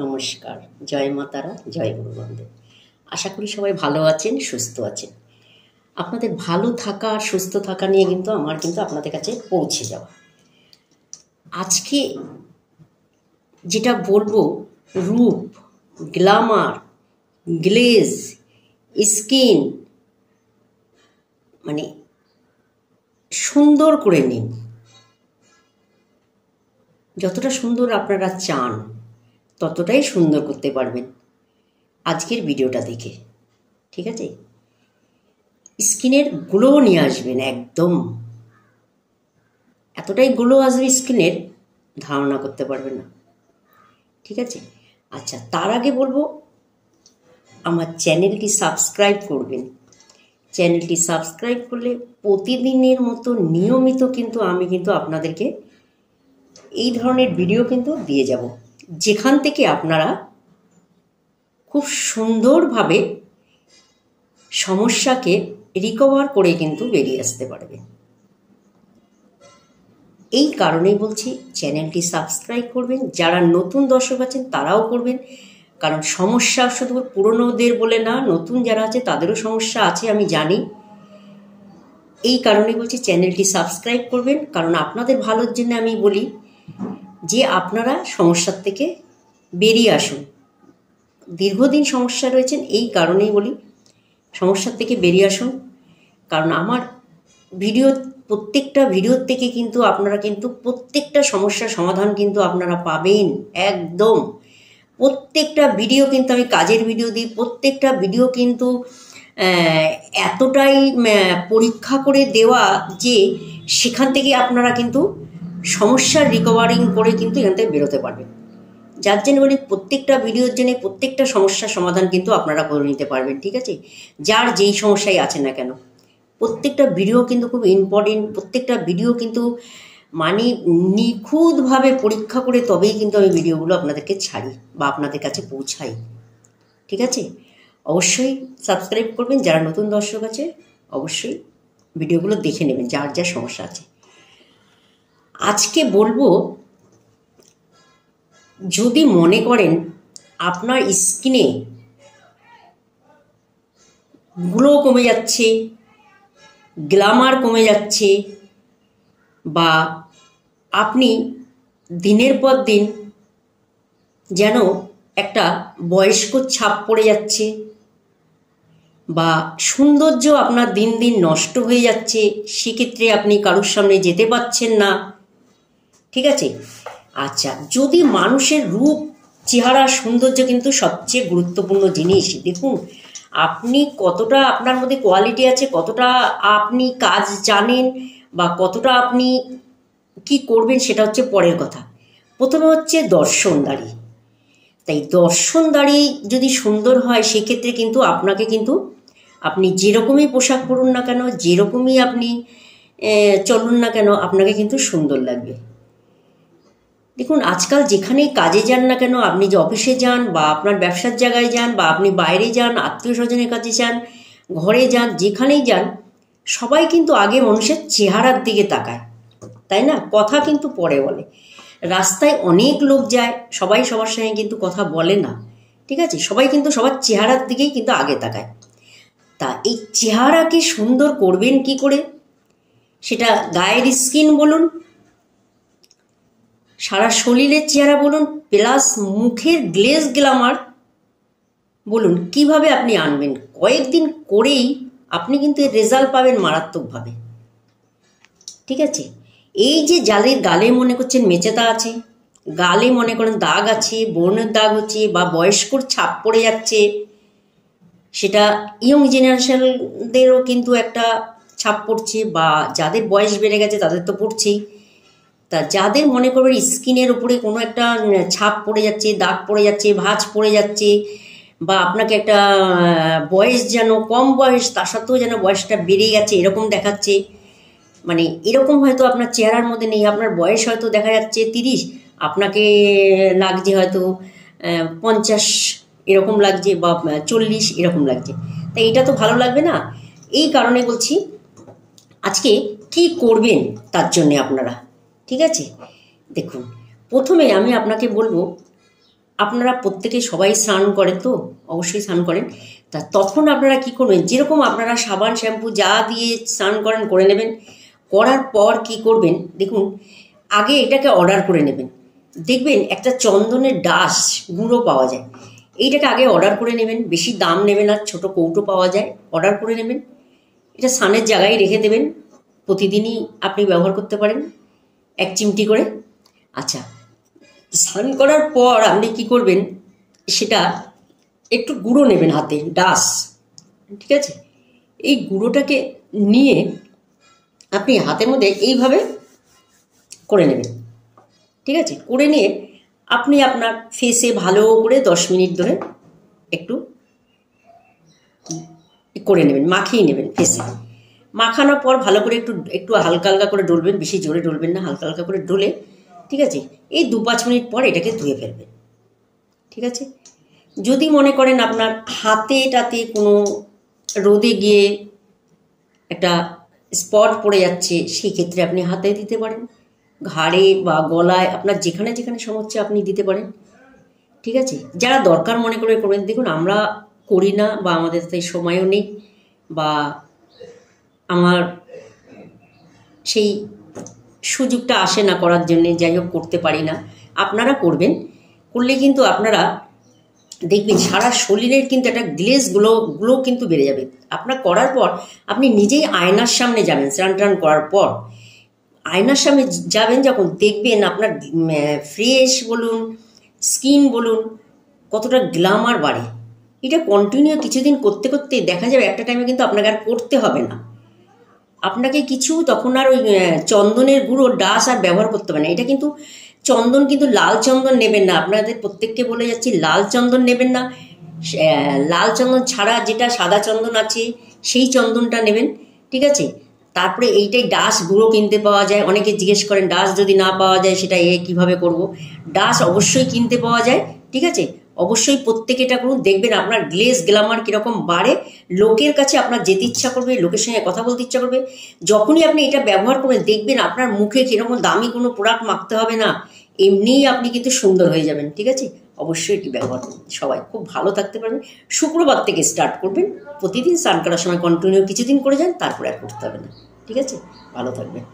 নমস্কার, জয় মা তারা, জয় গুরু বন্দে। আশা করি সবাই ভালো আছেন, সুস্থ আছেন। আপনাদের ভালো থাকা আর সুস্থ থাকা নিয়ে কিন্তু আমার আপনাদের কাছে পৌঁছে যাওয়া। আজকে যেটা বলবো, রূপ, গ্ল্যামার, গ্লেজ, স্কিন মানে সুন্দর করে নিন। যতটা সুন্দর আপনারা চান ততটাই সুন্দর করতে পারবেন আজকের ভিডিওটা দেখে। ঠিক আছে? স্কিনের গ্লো নিয়ে আসবেন, একদম এতটাই গ্লো আসবে স্কিনের, ধারণা করতে পারবেন না। ঠিক আছে? আচ্ছা, তার আগে বলবো আমার চ্যানেলটি সাবস্ক্রাইব করবেন। চ্যানেলটি সাবস্ক্রাইব করলে প্রতিদিনের মতো নিয়মিত আমি আপনাদেরকে এই ধরনের ভিডিও দিয়ে যাব, যেখান থেকে আপনারা খুব সুন্দরভাবে সমস্যাকে রিকভার করে বেরিয়ে আসতে পারবে। এই কারণেই বলছি চ্যানেলটি সাবস্ক্রাইব করবেন। যারা নতুন দর্শক আছেন তারাও করবেন, কারণ সমস্যা শুধু পুরনোদের বলে না, নতুন যারা আছে তাদেরও সমস্যা আছে, আমি জানি। এই কারণেই বলছি চ্যানেলটি সাবস্ক্রাইব করবেন, কারণ আপনাদের ভালোর জন্য আমি বলি যে আপনারা সমস্যার থেকে বেরিয়ে আসুন। দীর্ঘদিন সমস্যা রয়েছেন, এই কারণেই বলি সমস্যার থেকে বেরিয়ে আসুন। কারণ আমার প্রত্যেকটা ভিডিওর থেকে আপনারা প্রত্যেকটা সমস্যার সমাধান আপনারা পাবেন। একদম প্রত্যেকটা ভিডিও আমি কাজের ভিডিও দিই। প্রত্যেকটা ভিডিও এতটাই পরীক্ষা করে দেওয়া যে সেখান থেকে আপনারা সমস্যার রিকভারিং করে এখান থেকে বেরোতে পারবেন। যার জন্য বলি প্রত্যেকটা ভিডিওর জন্য প্রত্যেকটা সমস্যার সমাধান আপনারা করে নিতে পারবেন। ঠিক আছে? যার যেই সমস্যায় আছে না কেন, প্রত্যেকটা ভিডিও খুব ইম্পর্টেন্ট। প্রত্যেকটা ভিডিও মানে নিখুঁতভাবে পরীক্ষা করে তবেই আমি ভিডিওগুলো আপনাদেরকে ছাড়ি বা আপনাদের কাছে পৌঁছাই। ঠিক আছে? অবশ্যই সাবস্ক্রাইব করবেন। যারা নতুন দর্শক আছে অবশ্যই ভিডিওগুলো দেখে নেবেন, যার যা সমস্যা আছে। আজকে বলবো, যদি মনে করেন আপনার স্কিনে গ্লো কমে যাচ্ছে, গ্ল্যামার কমে যাচ্ছে, বা আপনি দিনের পর দিন যেন একটা বয়স্ক ছাপ পড়ে যাচ্ছে, বা সৌন্দর্য আপনার দিন দিন নষ্ট হয়ে যাচ্ছে, সেক্ষেত্রে আপনি কারোর সামনে যেতে পারছেন না। ঠিক আছে? আচ্ছা, যদি মানুষের রূপ, চেহারা, সৌন্দর্য সবচেয়ে গুরুত্বপূর্ণ জিনিস। দেখুন, আপনি কতটা আপনার মধ্যে কোয়ালিটি আছে, কতটা আপনি কাজ জানেন, বা কতটা আপনি কি করবেন সেটা হচ্ছে পরের কথা। প্রথমে হচ্ছে দর্শনদারি। তাই দর্শনদারি যদি সুন্দর হয়, সেক্ষেত্রে আপনাকে আপনি যেরকমই পোশাক পরুন না কেন, যেরকমই আপনি চলুন না কেন, আপনাকে সুন্দর লাগবে। দেখুন, আজকাল যেখানেই কাজে যান না কেন, আপনি যে অফিসে যান, বা আপনার ব্যবসার জায়গায় যান, বা আপনি বাইরে যান, আত্মীয় স্বজনের কাছে যান, ঘরে যান, যেখানেই যান, সবাই আগে মানুষের চেহারার দিকে তাকায়, তাই না? কথা পরে বলে। রাস্তায় অনেক লোক যায়, সবাই সবার সঙ্গে কথা বলে না। ঠিক আছে? সবাই সবার চেহারার দিকেই আগে তাকায়। তা এই চেহারাকে সুন্দর করবেন কি করে? সেটা গায়ের স্কিন বলুন, সারা শরীরের চেহারা বলুন, প্লাস মুখের গ্লেজ, গ্ল্যামার বলুন, কিভাবে আপনি আনবেন। কয়েকদিন করেই আপনি এর রেজাল্ট পাবেন মারাত্মকভাবে। ঠিক আছে? এই যে যাদের গালে মনে করছেন মেচেতা আছে, গালে মনে করেন দাগ আছে, ব্রণের দাগ হচ্ছে, বা বয়স্কর ছাপ পড়ে যাচ্ছে, সেটা ইয়ং জেনারেশনদেরও একটা ছাপ পড়ছে, বা যাদের বয়স বেড়ে গেছে তাদের তো পড়ছেই। তা যাদের মনে করবেন স্কিনের উপরে কোনো একটা ছাপ পড়ে যাচ্ছে, দাগ পড়ে যাচ্ছে, ভাঁজ পড়ে যাচ্ছে, বা আপনাকে একটা বয়স যেন কম বয়স, তার সত্ত্বেও যেন বয়সটা বেড়ে গেছে এরকম দেখাচ্ছে, মানে এরকম হয়তো আপনার চেহারার মধ্যে নেই, আপনার বয়স হয়তো দেখা যাচ্ছে 30, আপনাকে লাগছে হয়তো 50 এরকম লাগছে, বা 40 এরকম লাগছে। তাই এটা তো ভালো লাগবে না। এই কারণে বলছি আজকে কি করবেন তার জন্যে আপনারা। ঠিক আছে? দেখুন, প্রথমে আমি আপনাকে বলবো আপনারা প্রত্যেকে সবাই স্নান করে তো, অবশ্যই স্নান করেন। তা তখন আপনারা কি করবেন, যেরকম আপনারা সাবান শ্যাম্পু যা দিয়ে স্নান করেন করে নেবেন। করার পর কি করবেন দেখুন, আগে এটাকে অর্ডার করে নেবেন। দেখবেন একটা চন্দনের ডাস গুঁড়ো পাওয়া যায়, এইটাকে আগে অর্ডার করে নেবেন। বেশি দাম নেবেন আর ছোটো কৌটো পাওয়া যায়, অর্ডার করে নেবেন। এটা স্নানের জায়গায় রেখে দেবেন, প্রতিদিনই আপনি ব্যবহার করতে পারেন 1 চিমটি করে। আচ্ছা, স্নান করার পর আপনি কি করবেন, সেটা একটু গুঁড়ো নেবেন হাতে, ডাস, ঠিক আছে? এই গুঁড়োটাকে নিয়ে আপনি হাতের মধ্যে এইভাবে করে নেবেন, ঠিক আছে? করে নিয়ে আপনি আপনার ফেসে ভালো করে 10 মিনিট ধরে একটু করে নেবেন, মাখিয়ে নেবেন ফেসে। মাখানোর পর ভালো করে একটু একটু হালকা হালকা করে ডলবেন, বেশি জোরে ডলবেন না, হালকা হালকা করে ডলে, ঠিক আছে? এই 2-5 মিনিট পর এটাকে ধুয়ে ফেলবেন, ঠিক আছে? যদি মনে করেন আপনার হাতেটাতে কোনো রোদে গিয়ে একটা স্পট পড়ে যাচ্ছে, সেই ক্ষেত্রে আপনি হাতে দিতে পারেন, ঘাড়ে বা গলায়, আপনার যেখানে যেখানে সমস্যা আপনি দিতে পারেন, ঠিক আছে? যারা দরকার মনে করে করবেন। দেখুন, আমরা করি না বা আমাদের তাই সময়ও নেই, বা আমার সেই সুযোগটা আসে না করার জন্যে, যাই হোক করতে পারি না। আপনারা করবেন, করলে কিন্তু আপনারা দেখবেন সারা শরীরের কিন্তু একটা গ্লো কিন্তু বেড়ে যাবে। আপনার করার পর আপনি নিজেই আয়নার সামনে যাবেন, স্নান টান করার পর আয়নার সামনে যাবেন, যখন দেখবেন আপনার ফ্রেশ বলুন, স্কিন বলুন, কতটা গ্ল্যামার বাড়ে। এটা কন্টিনিউ কিছুদিন করতে করতে দেখা যাবে একটা টাইমে কিন্তু আপনাকে আর করতে হবে না, আপনাকে কিছু তখন আর ওই চন্দনের গুঁড়ো ডাস আর ব্যবহার করতে হবে না। এটা কিন্তু চন্দন কিন্তু লাল চন্দন নেবেন না, আপনাদের প্রত্যেককে বলে যাচ্ছি লাল চন্দন নেবেন না। লাল চন্দন ছাড়া যেটা সাদা চন্দন আছে সেই চন্দনটা নেবেন, ঠিক আছে? তারপরে এইটাই ডাস গুঁড়ো কিনতে পাওয়া যায়। অনেকে জিজ্ঞেস করেন ডাস যদি না পাওয়া যায় সেটা কীভাবে করব। ডাস অবশ্যই কিনতে পাওয়া যায়, ঠিক আছে? অবশ্যই প্রত্যেকে এটা করুন, দেখবেন আপনার গ্ল্যামার কীরকম বাড়ে। লোকের কাছে আপনার যেতে ইচ্ছা করবে, লোকের সঙ্গে কথা বলতে ইচ্ছা করবে। যখনই আপনি এটা ব্যবহার করবেন দেখবেন আপনার মুখে কীরকম দামি কোনো প্রোডাক্ট মাখতে হবে না, এমনিই আপনি কিন্তু সুন্দর হয়ে যাবেন, ঠিক আছে? অবশ্যই এটি ব্যবহার করুন, সবাই খুব ভালো থাকতে পারবেন। শুক্রবার থেকে স্টার্ট করবেন, প্রতিদিন স্নান করার সময় কন্টিনিউ কিছুদিন করে যান, তারপরে আর করতে হবে না, ঠিক আছে? ভালো থাকবেন।